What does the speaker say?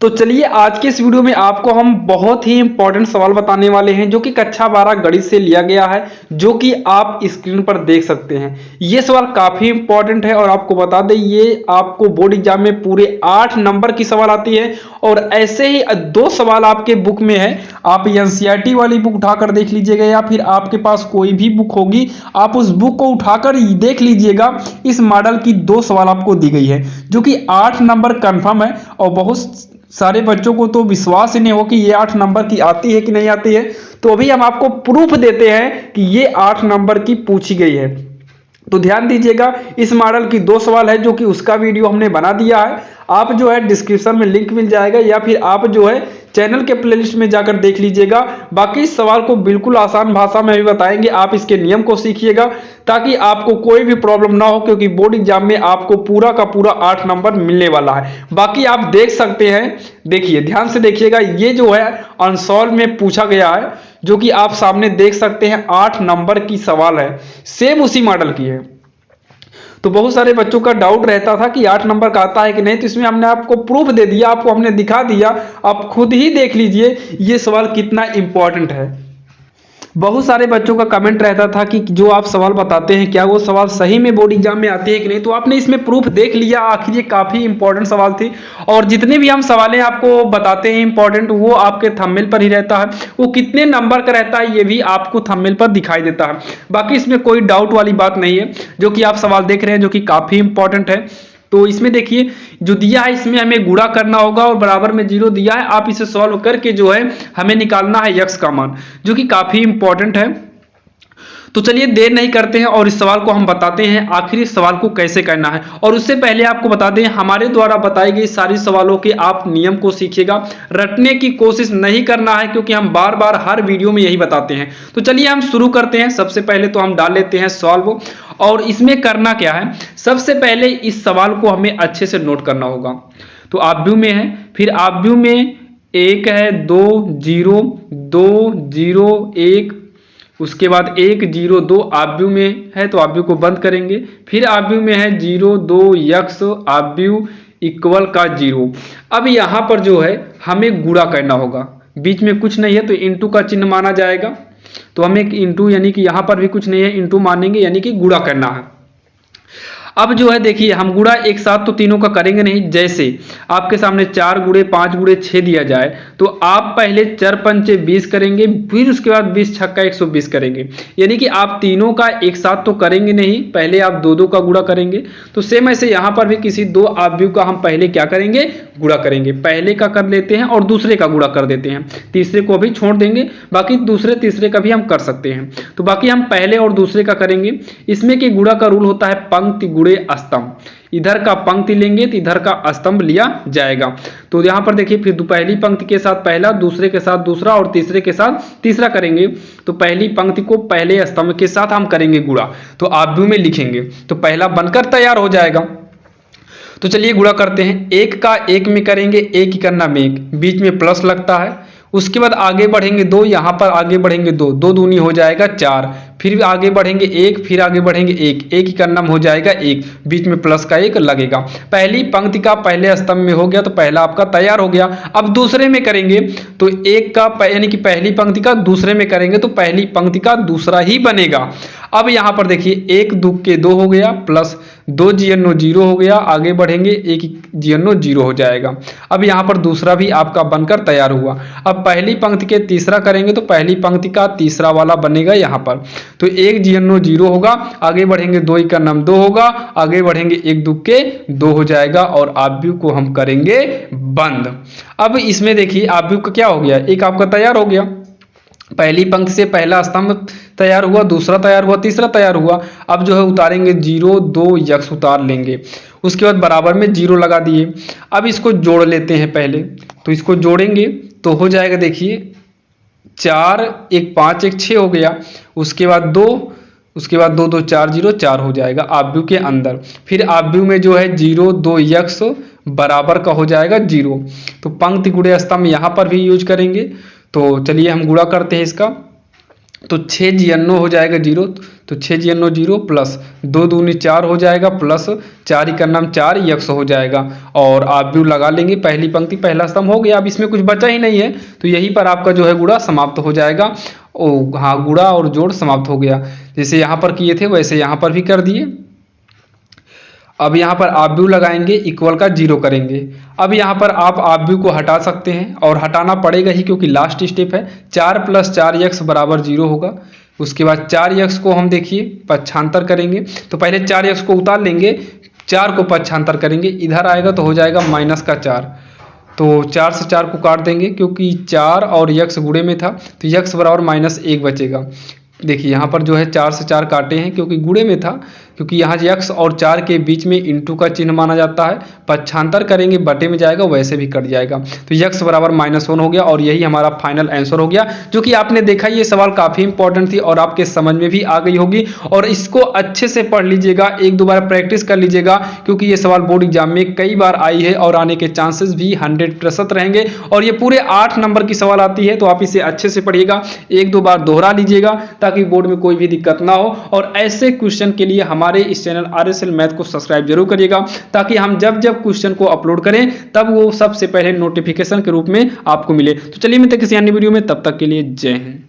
तो चलिए आज के इस वीडियो में आपको हम बहुत ही इंपॉर्टेंट सवाल बताने वाले हैं जो कि कक्षा 12 गणित से लिया गया है, जो कि आप स्क्रीन पर देख सकते हैं। ये सवाल काफी इंपॉर्टेंट है और आपको बता दें ये आपको बोर्ड एग्जाम में पूरे 8 नंबर की सवाल आती है और ऐसे ही 2 सवाल आपके बुक में है। आप एनसीईआरटी वाली बुक उठाकर देख लीजिएगा या फिर आपके पास कोई भी बुक होगी आप उस बुक को उठाकर देख लीजिएगा। इस मॉडल की 2 सवाल आपको दी गई है जो कि 8 नंबर कंफर्म है और बहुत सारे बच्चों को तो विश्वास ही नहीं हो कि ये 8 नंबर की आती है कि नहीं आती है। तो अभी हम आपको प्रूफ देते हैं कि ये 8 नंबर की पूछी गई है। तो ध्यान दीजिएगा, इस मॉडल की 2 सवाल है जो कि उसका वीडियो हमने बना दिया है। आप जो है डिस्क्रिप्शन में लिंक मिल जाएगा या फिर आप जो है चैनल के प्लेलिस्ट में जाकर देख लीजिएगा। बाकी इस सवाल को बिल्कुल आसान भाषा में भी बताएंगे, आप इसके नियम को सीखिएगा ताकि आपको कोई भी प्रॉब्लम ना हो, क्योंकि बोर्ड एग्जाम में आपको पूरा का पूरा 8 नंबर मिलने वाला है। बाकी आप देख सकते हैं, देखिए ध्यान से देखिएगा, ये जो है अनसॉल्व में पूछा गया है जो कि आप सामने देख सकते हैं 8 नंबर की सवाल है, सेम उसी मॉडल की है। तो बहुत सारे बच्चों का डाउट रहता था कि 8 नंबर का आता है कि नहीं, तो इसमें हमने आपको प्रूफ दे दिया, आपको हमने दिखा दिया। आप खुद ही देख लीजिए ये सवाल कितना इंपॉर्टेंट है। बहुत सारे बच्चों का कमेंट रहता था कि जो आप सवाल बताते हैं क्या वो सवाल सही में बोर्ड एग्जाम में आते हैं कि नहीं। तो आपने इसमें प्रूफ देख लिया, आखिर ये काफी इंपॉर्टेंट सवाल थी और जितने भी हम सवालें आपको बताते हैं इंपॉर्टेंट, वो आपके थंबनेल पर ही रहता है। वो कितने नंबर का रहता है ये भी आपको थंबनेल पर दिखाई देता है। बाकी इसमें कोई डाउट वाली बात नहीं है। जो कि आप सवाल देख रहे हैं जो कि काफी इंपॉर्टेंट है। तो इसमें देखिए जो दिया है इसमें हमें गुणा करना होगा और बराबर में 0 दिया है। आप इसे सॉल्व करके जो है हमें निकालना है x का मान, जो कि काफी इंपॉर्टेंट है। तो चलिए देर नहीं करते हैं और इस सवाल को हम बताते हैं आखिर इस सवाल को कैसे करना है। और उससे पहले आपको बता दें हमारे द्वारा बताई गई सारी सवालों के आप नियम को सीखिएगा, रटने की कोशिश नहीं करना है क्योंकि हम बार बार हर वीडियो में यही बताते हैं। तो चलिए हम शुरू करते हैं। सबसे पहले तो हम डाल लेते हैं सॉल्व। और इसमें करना क्या है, सबसे पहले इस सवाल को हमें अच्छे से नोट करना होगा। तो आप व्यू में है, फिर आप व्यू में 1 है, 2 0 2 0 1, उसके बाद 1 0 2 आप व्यू में है तो आप व्यू को बंद करेंगे। फिर आप व्यू में है 0 2 x आप व्यू इक्वल का 0। अब यहाँ पर जो है हमें गुणा करना होगा, बीच में कुछ नहीं है तो इंटू का चिन्ह माना जाएगा। तो हमें इंटू यानी कि यहाँ पर भी कुछ नहीं है, इंटू मानेंगे यानी कि गुणा करना है। अब जो है देखिए हम गुणा एक साथ तो तीनों का करेंगे नहीं। जैसे आपके सामने 4 गुणे 5 गुणे 6 दिया जाए तो आप पहले 4 पंचे 20 करेंगे, फिर उसके बाद 20 छक्का 120 करेंगे। यानी कि आप तीनों का एक साथ तो करेंगे नहीं, पहले आप 2 का गुणा करेंगे। तो सेम ऐसे यहाँ पर भी किसी 2 आव्यूह का हम पहले क्या करेंगे, गुणा करेंगे। पहले का कर लेते हैं और दूसरे का गुणा कर देते हैं, तीसरे को अभी छोड़ देंगे, बाकी दूसरे तीसरे का भी हम कर सकते हैं। तो बाकी हम पहले और दूसरे का करेंगे। इसमें कि गुणा का रूल होता है पंक्ति गुणे स्तंभ, इधर का पंक्ति लेंगे तो इधर का स्तंभ लिया जाएगा। तो यहां पर देखिए फिर पहली पंक्ति के साथ पहला, दूसरे के साथ दूसरा और तीसरे के साथ तीसरा करेंगे। तो पहली पंक्ति को पहले स्तंभ के साथ हम करेंगे गुणा, तो आव्यूह में लिखेंगे तो पहला बनकर तैयार हो जाएगा। तो चलिए गुणा करते हैं। 1 का 1 में करेंगे, 1 की करना में 1, बीच में प्लस लगता है। उसके बाद आगे बढ़ेंगे 2, यहाँ पर आगे बढ़ेंगे 2, 2 दूनी हो जाएगा 4, फिर आगे बढ़ेंगे 1, फिर आगे बढ़ेंगे 1, 1 की करना हो जाएगा 1, बीच में प्लस का 1 लगेगा। पहली पंक्ति का पहले स्तंभ में हो गया तो पहला आपका तैयार हो गया। अब दूसरे में करेंगे तो 1 का यानी कि पहली पंक्ति का दूसरे में करेंगे तो पहली पंक्ति का दूसरा ही बनेगा। अब यहाँ पर देखिए 1 2 के 2 हो गया, प्लस 2 GNO 0 हो गया, आगे बढ़ेंगे 1 GNO 0 हो जाएगा। अब यहाँ पर दूसरा भी आपका बनकर तैयार हुआ। अब पहली पंक्ति के तीसरा करेंगे तो पहली पंक्ति का तीसरा वाला बनेगा यहाँ पर, तो 1 GNO 0 होगा, आगे बढ़ेंगे 2 का नाम 2 होगा, आगे बढ़ेंगे 1 2 के 2 हो जाएगा और आव्यूह को हम करेंगे बंद। अब इसमें देखिए आव्यूह का क्या हो गया, एक आपका तैयार हो गया। पहली पंक्ति से पहला स्तंभ तैयार हुआ, दूसरा तैयार हुआ, तीसरा तैयार हुआ। अब जो है उतारेंगे 0 2 x उतार लेंगे, उसके बाद बराबर में 0 लगा दिए। अब इसको जोड़ लेते हैं पहले, तो इसको जोड़ेंगे तो हो जाएगा देखिए 4 1 5 1 6 हो गया। उसके बाद 2, उसके बाद 2 2 4 0 4 हो जाएगा आव्यूह के अंदर। फिर आव्यूह में जो है 0 2 x बराबर का हो जाएगा 0। तो पंक्ति गुणे स्तंभ यहाँ पर भी यूज करेंगे। तो चलिए हम गुणा करते हैं इसका, तो 6 GNO हो जाएगा 0, तो 6 प्लस 2 दूनी 4 हो जाएगा, प्लस 4 ही का नाम 4 यक्स हो जाएगा। और आप भी लगा लेंगे, पहली पंक्ति पहला स्तंभ हो गया। अब इसमें कुछ बचा ही नहीं है, तो यहीं पर आपका जो है गुणा समाप्त हो जाएगा। ओ हाँ, गुणा और जोड़ समाप्त हो गया। जैसे यहाँ पर किए थे वैसे यहाँ पर भी कर दिए। अब यहाँ पर आप व्यू लगाएंगे, इक्वल का 0 करेंगे। अब यहाँ पर आप व्यू को हटा सकते हैं, और हटाना पड़ेगा ही क्योंकि लास्ट स्टेप है। 4 + 4x बराबर 0 होगा। उसके बाद 4x को हम देखिए पक्षांतर करेंगे, तो पहले 4x को उतार लेंगे, 4 को पक्षांतर करेंगे, इधर आएगा तो हो जाएगा -4। तो 4 से 4 को काट देंगे, क्योंकि 4 और यक्स गुणे में था, तो यक्स बराबर -1 बचेगा। देखिए यहाँ पर जो है 4 से 4 काटे हैं क्योंकि गुणे में था, क्योंकि यहाँ यक्स और 4 के बीच में इंटू का चिन्ह माना जाता है। पक्षांतर करेंगे बटे में जाएगा, वैसे भी कट जाएगा। तो यक्स बराबर -1 हो गया, और यही हमारा फाइनल आंसर हो गया। जो कि आपने देखा ये सवाल काफ़ी इंपॉर्टेंट थी और आपके समझ में भी आ गई होगी। और इसको अच्छे से पढ़ लीजिएगा, एक दो बार प्रैक्टिस कर लीजिएगा, क्योंकि ये सवाल बोर्ड एग्जाम में कई बार आई है और आने के चांसेस भी 100% रहेंगे। और ये पूरे 8 नंबर की सवाल आती है, तो आप इसे अच्छे से पढ़िएगा, एक दो बार दोहरा लीजिएगा ताकि बोर्ड में कोई भी दिक्कत ना हो। और ऐसे क्वेश्चन के लिए हमारे इस चैनल RSL मैथ को सब्सक्राइब जरूर करिएगा, ताकि हम जब जब क्वेश्चन को अपलोड करें तब वो सबसे पहले नोटिफिकेशन के रूप में आपको मिले। तो चलिए मिलते हैं किसी अन्य वीडियो में, तब तक के लिए जय हिंद।